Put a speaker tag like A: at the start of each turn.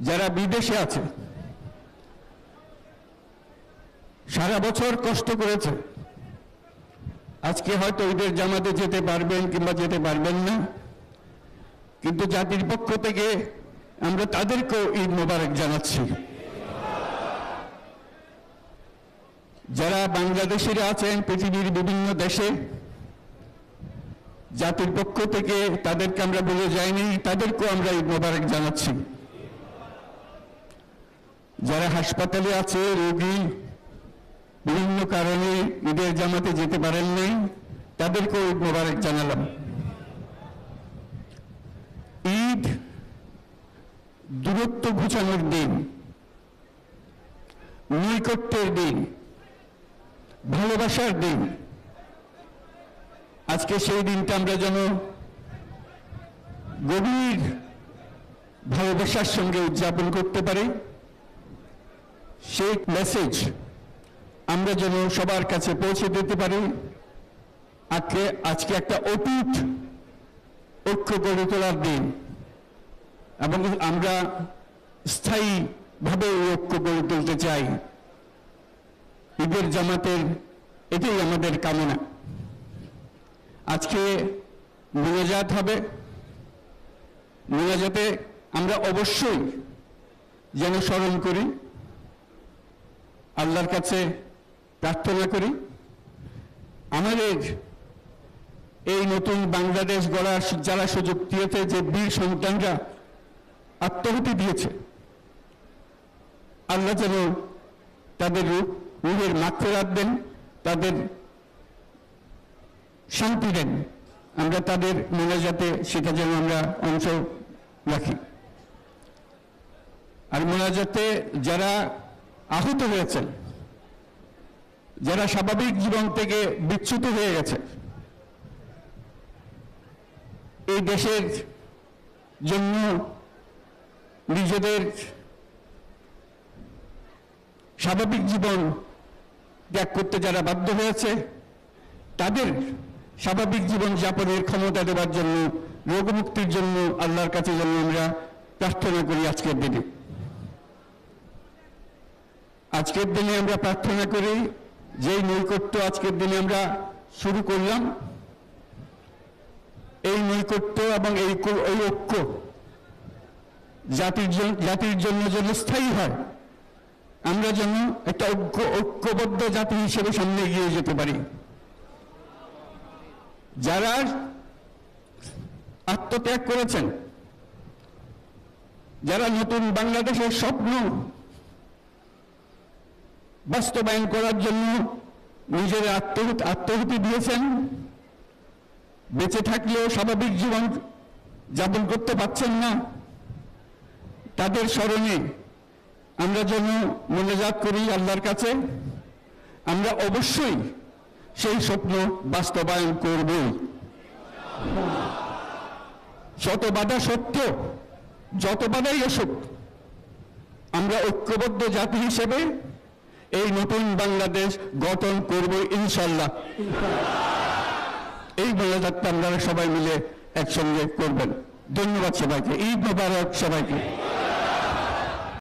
A: যারা বিদেশে আছে, সারা বছর কষ্ট করেছে, আজকে হয়তো ঈদের জামাতে যেতে পারবেন কিংবা যেতে পারবেন না, কিন্তু জাতির পক্ষ থেকে আমরা তাদেরকেও ঈদ মোবারক জানাচ্ছি। যারা বাংলাদেশিরা আছেন পৃথিবীর বিভিন্ন দেশে, জাতির পক্ষ থেকে তাদেরকে আমরা বলে যাইনি, তাদেরকেও আমরা ঈদ মোবারক জানাচ্ছি। যারা হাসপাতালে আছে, রোগী, বিভিন্ন কারণে ঈদের জামাতে যেতে পারেন নাই, তাদেরকেও ঈদ মোবারক জানালাম। ঈদ দূরত্ব ঘুচানোর দিন, নৈকট্যের দিন, ভালোবাসার দিন। আজকে সেই দিনটা আমরা যেন গভীর ভালোবাসার সঙ্গে উদযাপন করতে পারি, সেই মেসেজ আমরা যেন সবার কাছে পৌঁছে দিতে পারি। আজকে একটা অটুট ঐক্য গড়ে তোলার দিন, এবং আমরা স্থায়ীভাবে এই ঐক্য গড়ে তুলতে চাই। ঈদের জামাতের এটাই আমাদের কামনা। আজকে মোনাজাত হবে, মোনাজাতে আমরা অবশ্যই যেন স্মরণ করি, আল্লাহর কাছে প্রার্থনা করি, আমাদের এই নতুন বাংলাদেশ গড়ার যারা সুযোগ দিয়েছে, যে বীর সন্তানরা আত্মাহুতি দিয়েছে, আল্লাহ যেন তাদের রূহের মাগফিরাত দেন, তাদের শান্তি দেন। আমরা তাদের মোনাজাতে সেটা যেন আমরা অংশ রাখি। আর মোনাজাতে যারা আহত হয়েছেন, যারা স্বাভাবিক জীবন থেকে বিচ্যুত হয়ে গেছে, এই দেশের জন্য নিজেদের স্বাভাবিক জীবন ত্যাগ করতে যারা বাধ্য হয়েছে, তাদের স্বাভাবিক জীবন যাপনের ক্ষমতা দেওয়ার জন্য, রোগমুক্তির জন্য আল্লাহর কাছে যেন আমরা প্রার্থনা করি। আজকের দিনে আমরা প্রার্থনা করি, যেই নৈকট্য আজকের দিনে আমরা শুরু করলাম, এই নৈকট্য এবং এই ঐক্য জাতির জন্য যেন স্থায়ী হয়, আমরা যেন একটা ঐক্যবদ্ধ জাতি হিসেবে সামনে এগিয়ে যেতে পারি। যারা আত্মত্যাগ করেছেন, যারা নতুন বাংলাদেশের স্বপ্ন বাস্তবায়ন করার জন্য নিজের আত্মাহুতি দিয়েছেন, বেঁচে থাকলেও স্বাভাবিক জীবন যাপন করতে পারছেন না, তাদের স্মরণে আমরা যেন মোনাজাত করি আল্লাহর কাছে। আমরা অবশ্যই সেই স্বপ্ন বাস্তবায়ন করব। শত বাধা সত্ত্বেও, যত বাধাই আসুক, আমরা ঐক্যবদ্ধ জাতি হিসেবে এই নতুন বাংলাদেশ গঠন করব ইনশাল্লাহ। এই মোনাজাতটা আপনারা সবাই মিলে একসঙ্গে করবেন। ধন্যবাদ সবাইকে। ঈদ মোবারক সবাইকে।